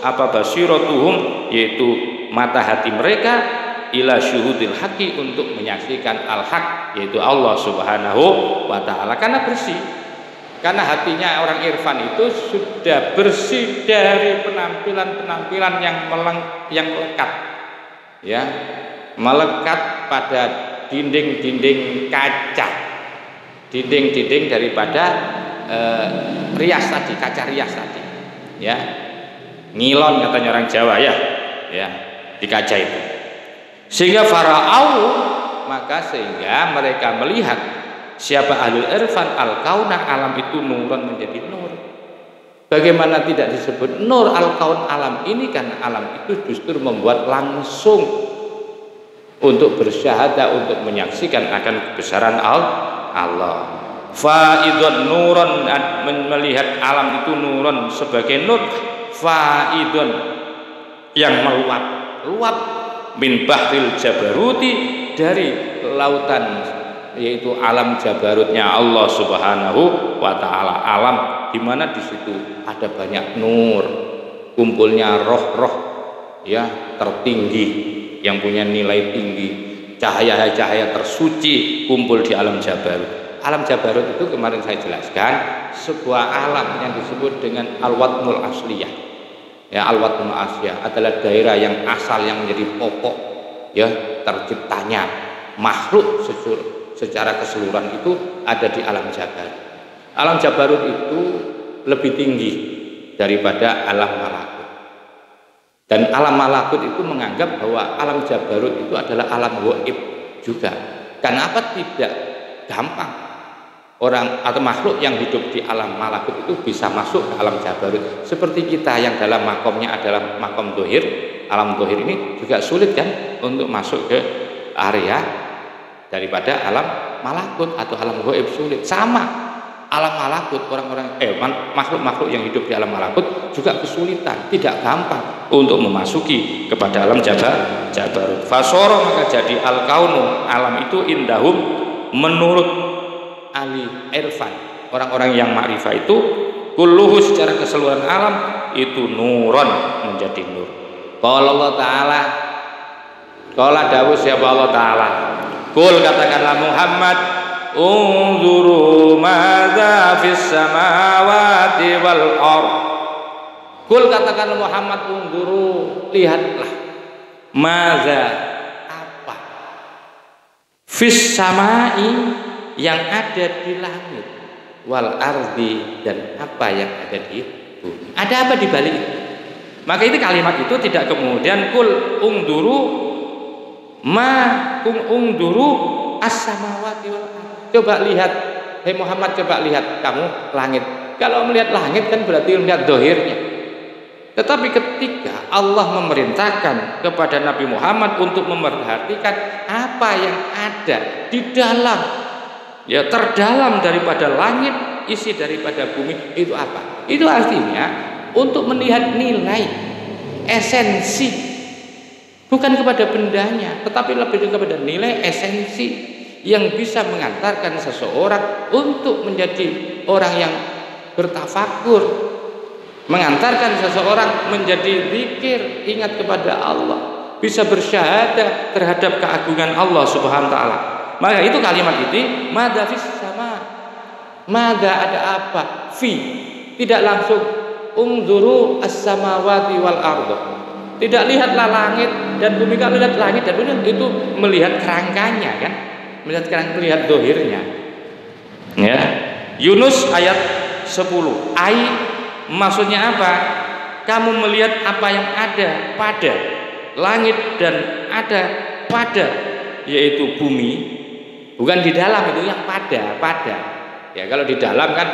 basiratuhum, yaitu mata hati mereka, ila syuhudil haqi, untuk menyaksikan al-haq, yaitu Allah Subhanahu wa taala, karena bersih. Karena hatinya orang irfan itu sudah bersih dari penampilan-penampilan yang melekat, ya, melekat pada dinding-dinding kaca, dinding-dinding daripada rias tadi, kaca rias tadi, ya, ngilon katanya orang Jawa, ya, di kaca itu. Sehingga fara'au, maka sehingga mereka melihat siapa ahlul irfan al-kauna, alam itu nurun, menjadi nur. Bagaimana tidak disebut nur al-kaun alam ini? Karena alam itu justru membuat langsung untuk bersyahadah, untuk menyaksikan akan kebesaran Allah. Faidun nurun, melihat alam itu nurun sebagai nur, faidun yang meluap min bahril jabaruti, dari lautan, yaitu alam jabarutnya Allah Subhanahu wa taala, alam di mana di situ ada banyak nur, kumpulnya roh-roh, ya, tertinggi yang punya nilai tinggi, cahaya-cahaya tersuci kumpul di alam jabarut. Alam jabarut itu kemarin saya jelaskan, sebuah alam yang disebut dengan al-watnul asliyah. Ya, al-watnul asliyah adalah daerah yang asal, yang menjadi pokok, ya, terciptanya makhluk secara keseluruhan itu ada di alam jabarut. Alam jabarut itu lebih tinggi daripada alam malakut. Dan alam malakut itu menganggap bahwa alam jabarut itu adalah alam gaib juga. Karena apa? Tidak gampang orang atau makhluk yang hidup di alam malakut itu bisa masuk ke alam jabarut. Seperti kita yang dalam makomnya adalah makom dohir, alam dohir ini juga sulit kan untuk masuk ke area daripada alam malakut atau alam gaib, sulit. Sama alam malakut, orang-orang makhluk-makhluk yang hidup di alam malakut juga kesulitan, tidak gampang untuk memasuki kepada alam jabarut. Fasoro, maka jadi al-kaunu, alam itu indahum, menurut ahli irfan, orang-orang yang ma'rifah itu, kulluhu, secara keseluruhan alam itu nuron, menjadi nur. Qala Allah Ta'ala, qala dawuh siapa Allah Ta'ala, kul, katakanlah Muhammad, unzuru madza fis samawati wal ardh. Kul, katakanlah Muhammad, unzuru, lihatlah, madza, apa, fis samai, yang ada di langit, wal ardi, dan apa yang ada di bumi. Ada apa di balik itu? Maka itu kalimat itu tidak kemudian kul ungduru ungduru as-samawati wal ardi. Coba lihat, hei Muhammad, coba lihat kamu langit. Kalau melihat langit kan berarti melihat dohirnya. Tetapi ketika Allah memerintahkan kepada Nabi Muhammad untuk memperhatikan apa yang ada di dalam, ya, terdalam daripada langit, isi daripada bumi, itu apa? Itu artinya untuk melihat nilai, esensi, bukan kepada bendanya, tetapi lebih kepada nilai esensi yang bisa mengantarkan seseorang untuk menjadi orang yang bertafakur, mengantarkan seseorang menjadi zikir, ingat kepada Allah, bisa bersyahadah terhadap keagungan Allah Subhanahu wa taala. Maka itu kalimat itu madza fis sama, madza, ada apa, fi, tidak langsung unzuru as-samawati wal ardh, tidak lihatlah langit dan bumi. Kalau lihat langit dan bumi itu melihat kerangkanya kan, melihat dohirnya, ya. Yunus ayat 10, ai, maksudnya apa? Kamu melihat apa yang ada pada langit dan ada pada, yaitu bumi. Bukan di dalam, itu yang pada. Ya, kalau di dalam kan,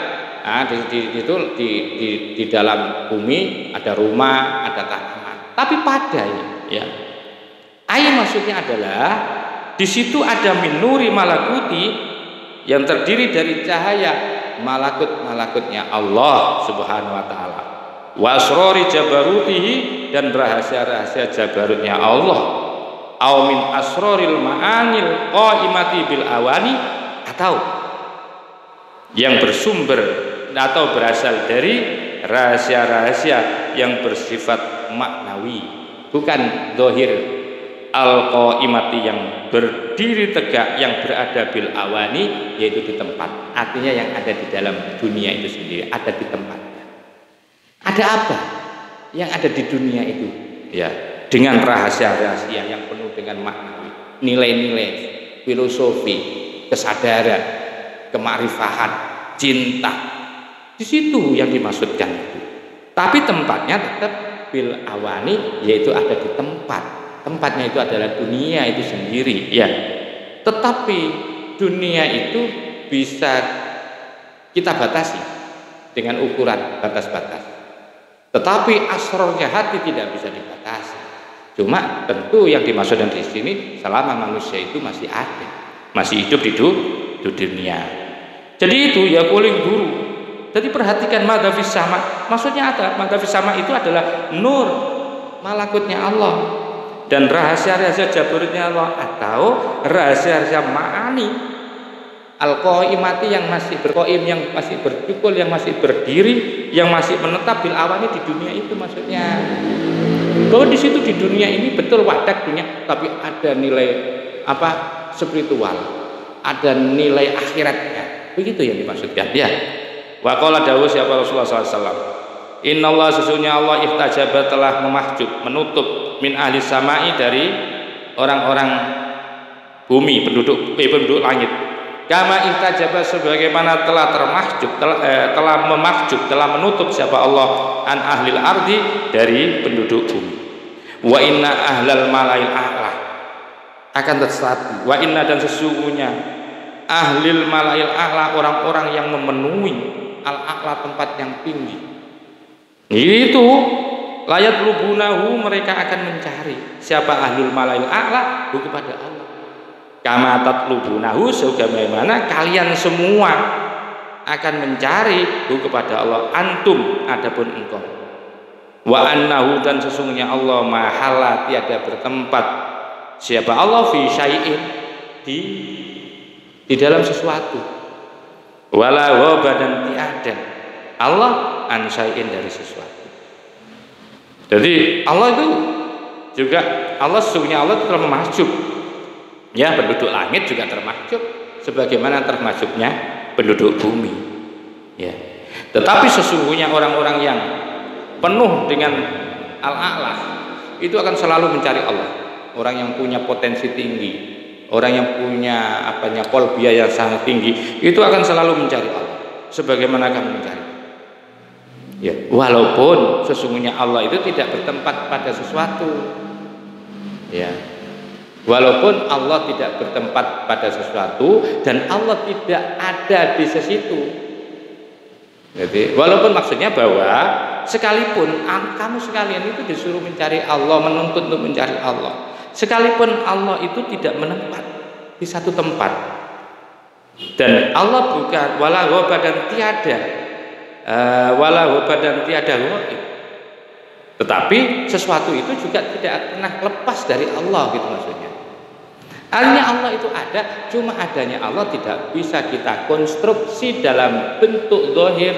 di dalam bumi ada rumah, ada tanaman. Tapi pada, ya. Ai maksudnya adalah di situ ada minuri malakuti, yang terdiri dari cahaya malakutnya Allah Subhanahu wa taala. Wa asrori jabarutihi, dan rahasia-rahasia jabarutnya Allah. Au min asroril ma'anil qaimati bil awani, atau yang bersumber atau berasal dari rahasia-rahasia yang bersifat maknawi, bukan dohir al-qaimati, yang berdiri tegak, yang berada bil awani, yaitu di tempat. Artinya yang ada di dalam dunia itu sendiri, ada di tempatnya. Ada apa yang ada di dunia itu? Ya, dengan rahasia-rahasia yang penuh dengan maknawi, nilai-nilai, filosofi, kesadaran, kemakrifahan, cinta. Di situ yang dimaksudkan itu. Tapi tempatnya tetap bil awani, yaitu ada di tempat. Tempatnya itu adalah dunia itu sendiri, ya. Tetapi dunia itu bisa kita batasi dengan ukuran batas-batas. Tetapi asrornya hati tidak bisa dibatasi. Cuma tentu yang dimaksudkan di sini selama manusia itu masih ada, masih hidup di dunia. Jadi itu ya kuling dulu. Jadi perhatikan madza fis sama. Maksudnya apa? Madza fis sama itu adalah nur malakutnya Allah dan rahasia-rahasia jabarutnya Allah, atau rahasia-rahasia ma'ani al-qaimati, yang masih berqaim, yang masih bercukul, yang masih berdiri, yang masih menetap bil awani, di dunia itu maksudnya. Bahwa di situ di dunia ini betul wadah dunia, tapi ada nilai apa? Spiritual, ada nilai akhiratnya. Begitu yang dimaksudkan, ya. Wa qala dawuh siapa Rasulullah SAW, innallaha, sesungguhnya Allah, ihtajaba, telah memahjub, menutup, min ahli samai, dari orang-orang bumi, penduduk langit. Kama ihtajaba, sebagaimana telah termahjub, telah memahjub, telah menutup siapa Allah an ahlil ardi, dari penduduk bumi. Wa inna ahlal malail a'la, akan tetapi wa inna, dan sesungguhnya ahlil malail a'la, orang-orang yang memenuhi al-a'la, tempat yang tinggi. Itu layat lubunahu, mereka akan mencari siapa ahlul malail a'la, kepada Allah. Kama tatlubunahu, sebagaimana kalian semua akan mencari kepada Allah. Antum, adapun engkau. Wa annahu, dan sesungguhnya Allah mahala, tiada bertempat siapa Allah fi syai'in, di dalam sesuatu. Wala ghaba, dan tiada Allah an syai'in, dari sesuatu. Jadi Allah itu juga, Allah sesungguhnya Allah telah memasjub. Ya, penduduk langit juga termasuk sebagaimana termasuknya penduduk bumi. Ya. Tetapi sesungguhnya orang-orang yang penuh dengan al-a'la itu akan selalu mencari Allah. Orang yang punya potensi tinggi, orang yang punya qalbiyah yang sangat tinggi, itu akan selalu mencari Allah. Sebagaimana kamu mencari. Ya, walaupun sesungguhnya Allah itu tidak bertempat pada sesuatu. Ya. Walaupun Allah tidak bertempat pada sesuatu dan Allah tidak ada di situ. Jadi, walaupun maksudnya bahwa sekalipun kamu sekalian itu disuruh mencari Allah, menuntut untuk mencari Allah, sekalipun Allah itu tidak menempat di satu tempat, dan Allah bukan wala ghaba, dan tiada ghaib, tetapi sesuatu itu juga tidak pernah lepas dari Allah, gitu maksudnya. Artinya Allah itu ada, cuma adanya Allah tidak bisa kita konstruksi dalam bentuk zahir,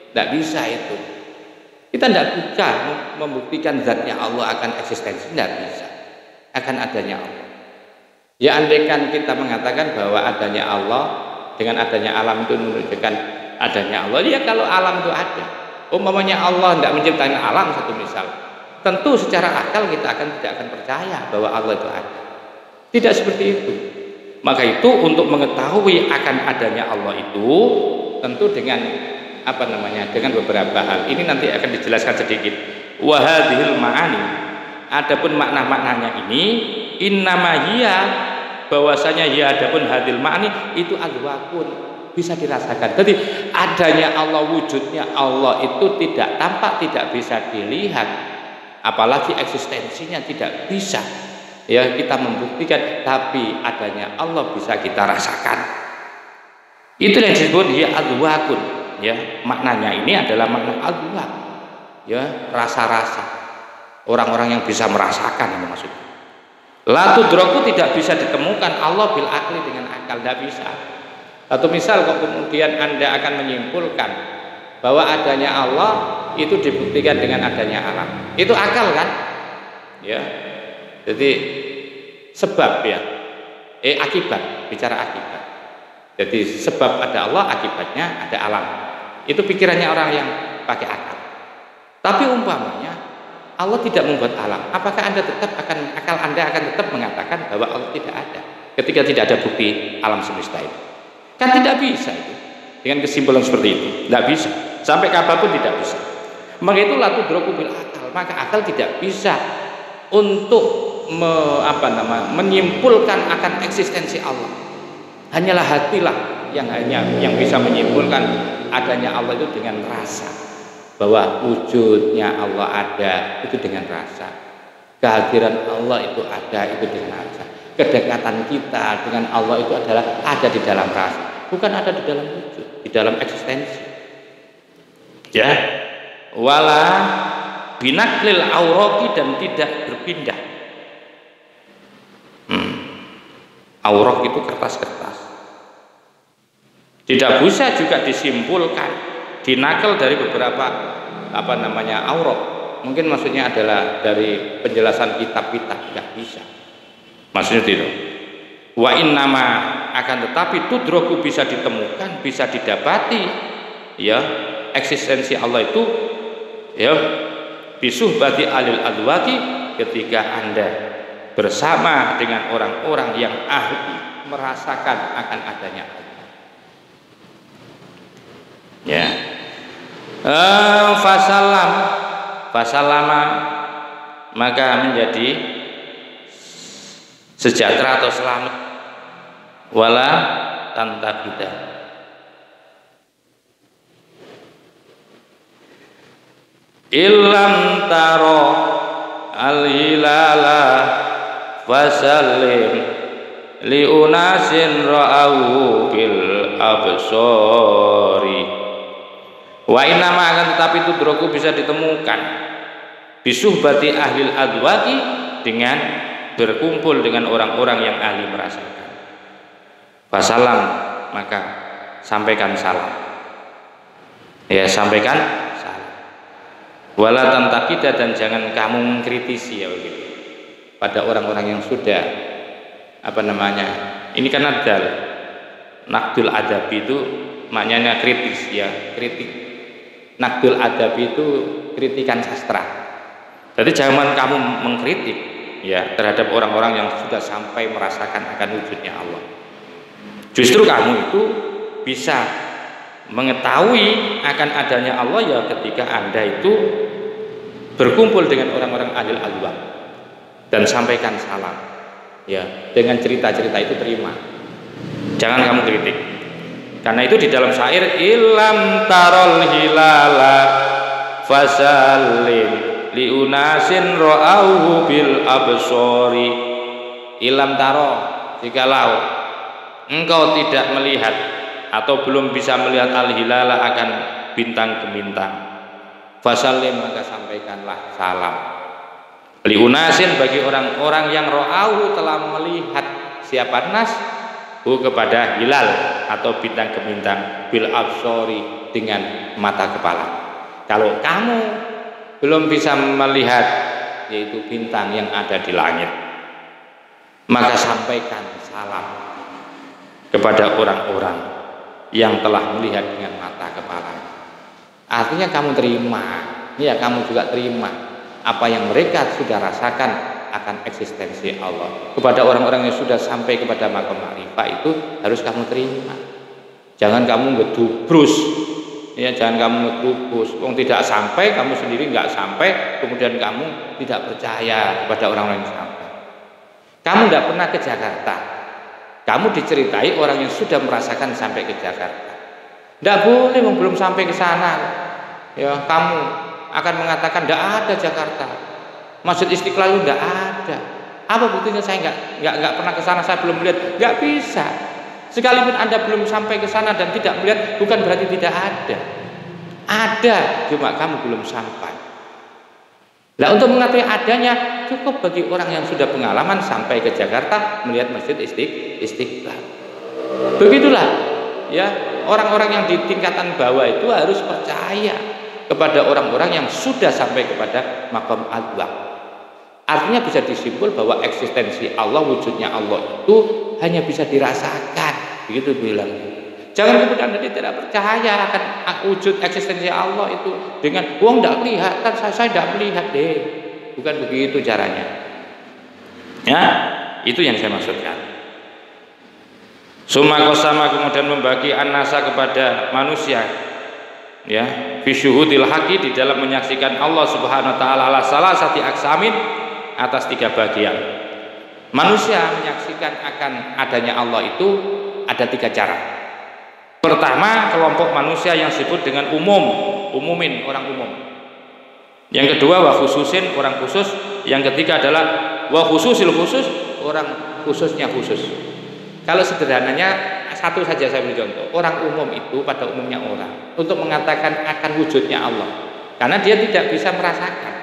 tidak bisa itu. Kita tidak bisa membuktikan zatnya Allah akan eksistensi, tidak bisa akan adanya Allah. Ya, andaikan kita mengatakan bahwa adanya Allah dengan adanya alam itu menunjukkan adanya Allah, ya kalau alam itu ada, umpamanya Allah tidak menciptakan alam, satu misal, tentu secara akal kita tidak akan percaya bahwa Allah itu ada. Tidak seperti itu. Maka itu untuk mengetahui akan adanya Allah itu tentu dengan dengan beberapa hal. Ini nanti akan dijelaskan sedikit. Wa hadhil ma'ani, adapun makna-maknanya ini, innama hiya, bahwasanya ya adapun hadhil ma'ani itu adwakun, bisa dirasakan. Jadi adanya Allah, wujudnya Allah itu tidak tampak, tidak bisa dilihat, apalagi eksistensinya tidak bisa ya kita membuktikan, tapi adanya Allah bisa kita rasakan. Itu yang disebut ya adwakun. Ya, maknanya ini adalah makna adwak. Ya, rasa-rasa. Orang-orang yang bisa merasakan ini maksudnya. La tudraku, tidak bisa ditemukan Allah bil akli, dengan akal, tidak bisa. Atau misal kok kemudian Anda akan menyimpulkan bahwa adanya Allah itu dibuktikan dengan adanya alam. Itu akal kan? Ya. Jadi sebab ya, akibat, bicara akibat. Jadi sebab ada Allah, akibatnya ada alam. Itu pikirannya orang yang pakai akal. Tapi umpamanya Allah tidak membuat alam, apakah akal Anda akan tetap mengatakan bahwa Allah tidak ada ketika tidak ada bukti alam semesta itu? Kan tidak bisa itu. Dengan kesimpulan seperti itu, tidak bisa. Sampai kapanpun tidak bisa. Maka itu la tudraku bil akal, maka akal tidak bisa untuk menyimpulkan akan eksistensi Allah. Hanyalah hatilah yang bisa menyimpulkan adanya Allah itu dengan rasa, bahwa wujudnya Allah ada itu dengan rasa, kehadiran Allah itu ada itu dengan rasa, kedekatan kita dengan Allah itu adalah ada di dalam rasa, bukan ada di dalam wujud, di dalam eksistensi. Ya, wala binaklil auraki, dan tidak berpindah. Aurok itu kertas-kertas. Tidak bisa juga disimpulkan, dinakal dari beberapa aurok. Mungkin maksudnya adalah dari penjelasan kitab-kitab, tidak bisa. Maksudnya tidak. Wa innama, akan tetapi tudroku, bisa ditemukan, bisa didapati ya eksistensi Allah itu ya bisuhbati alil adwaki, ketika Anda bersama dengan orang-orang yang ahli merasakan akan adanya Allah. Ya. Fasalama, maka menjadi sejahtera atau selamat. Wala tantakida. Illam taro al-hilala fasallim li unasin ra'awu bil absori. Wa inama akan tetapi itu droku bisa ditemukan bisuhbati ahlil adwaki, dengan berkumpul dengan orang-orang yang ahli merasakan. Fasalam, maka sampaikan salam. Ya, sampaikan salam. Wala tantakida, dan jangan kamu mengkritisi ya begitu pada orang-orang yang sudah ini kan ada nakdul adab itu maknanya kritis ya, kritik. Nakdul adab itu kritikan sastra. Jadi jangan kamu mengkritik ya terhadap orang-orang yang sudah sampai merasakan akan wujudnya Allah. Justru kamu itu bisa mengetahui akan adanya Allah ya ketika Anda itu berkumpul dengan orang-orang ahli al-albab dan sampaikan salam. Ya, dengan cerita-cerita itu terima. Jangan kamu kritik. Karena itu di dalam syair ilam tarol hilala fasallim li unasin ra'auhu bil absori. Ilam taro, jikalau engkau tidak melihat atau belum bisa melihat al-hilala akan bintang gemintang, fasallim, maka sampaikanlah salam li unasin, bagi orang-orang yang ra'auhu telah melihat siapa nas kepada hilal atau bintang gemintang bil absori, dengan mata kepala. Kalau kamu belum bisa melihat yaitu bintang yang ada di langit, maka sampaikan salam kepada orang-orang yang telah melihat dengan mata kepala. Artinya kamu terima, ya kamu juga terima apa yang mereka sudah rasakan akan eksistensi Allah. Kepada orang-orang yang sudah sampai kepada maqam ma'rifah itu harus kamu terima. Jangan kamu ngedubrus, ya jangan kamu ngedubrus. Wong tidak sampai, kamu sendiri nggak sampai, kemudian kamu tidak percaya kepada orang-orang yang sampai. Kamu nggak pernah ke Jakarta, kamu diceritai orang yang sudah merasakan sampai ke Jakarta. Nggak boleh, belum sampai ke sana. Ya kamu akan mengatakan nggak ada Jakarta. Masjid Istiqlal itu enggak ada. Apa buktinya saya enggak pernah ke sana, saya belum melihat? Enggak bisa. Sekalipun Anda belum sampai ke sana dan tidak melihat, bukan berarti tidak ada. Ada, cuma kamu belum sampai. Nah, untuk mengetahui adanya cukup bagi orang yang sudah pengalaman sampai ke Jakarta melihat Masjid Istiqlal. Begitulah ya, orang-orang yang di tingkatan bawah itu harus percaya kepada orang-orang yang sudah sampai kepada maqam al-waq. Artinya bisa disimpul bahwa eksistensi Allah, wujudnya Allah itu hanya bisa dirasakan, begitu bilang. Jangan kemudian Anda tidak percaya akan wujud eksistensi Allah itu dengan wong tidak kelihatan, saya tidak melihat deh. Bukan begitu caranya. Ya, itu yang saya maksudkan. Summa qasama, kemudian membagi an-nasa kepada manusia. Ya, fi syuhudil haqi, di dalam menyaksikan Allah Subhanahu wa taala ala salasati aqsamin, atas 3 bagian. Manusia menyaksikan akan adanya Allah itu ada 3 cara. Pertama, kelompok manusia yang disebut dengan umumin, orang umum. Yang kedua, wa khususin, orang khusus. Yang ketiga adalah wa khususil khusus, orang khususnya khusus. Kalau sederhananya satu saja saya beri contoh. Orang umum itu pada umumnya orang untuk mengatakan akan wujudnya Allah, karena dia tidak bisa merasakan.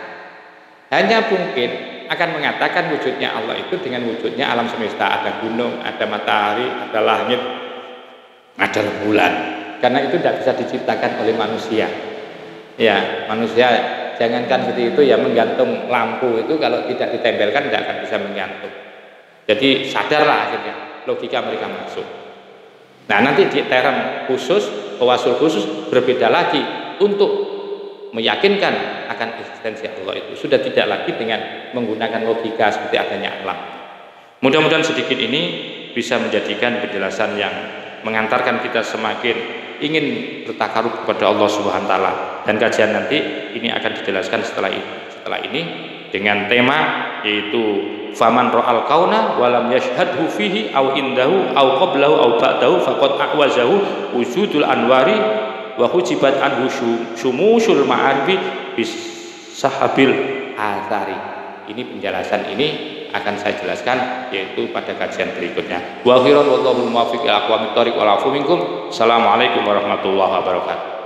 Hanya mungkin akan mengatakan wujudnya Allah itu dengan wujudnya alam semesta, ada gunung, ada matahari, ada langit, ada rembulan. Karena itu tidak bisa diciptakan oleh manusia. Ya, manusia jangankan seperti itu ya, menggantung lampu itu kalau tidak ditempelkan tidak akan bisa menggantung. Jadi sadarlah akhirnya logika mereka masuk. Nah, nanti di term khusus, tawasul khusus berbeda lagi untuk meyakinkan akan eksistensi Allah itu. Sudah tidak lagi dengan menggunakan logika seperti adanya alam. Mudah-mudahan sedikit ini bisa menjadikan penjelasan yang mengantarkan kita semakin ingin bertakarub kepada Allah Subhanahu wa taala. Dan kajian nanti ini akan dijelaskan setelah ini dengan tema yaitu faman ra'al kauna wa lam yashhadhu fihi aw indahu aw qablahu aw ba'dahu faqad ahwazahu wujudul anwari wa hujibat anhu syumusul ma'arifi bis sahabil athari. Ini penjelasan ini akan saya jelaskan yaitu pada kajian berikutnya. Wa khairan wallahu muwaffiq ila aqwamit thoriq wal afu minkum. Assalamualaikum warahmatullahi wabarakatuh.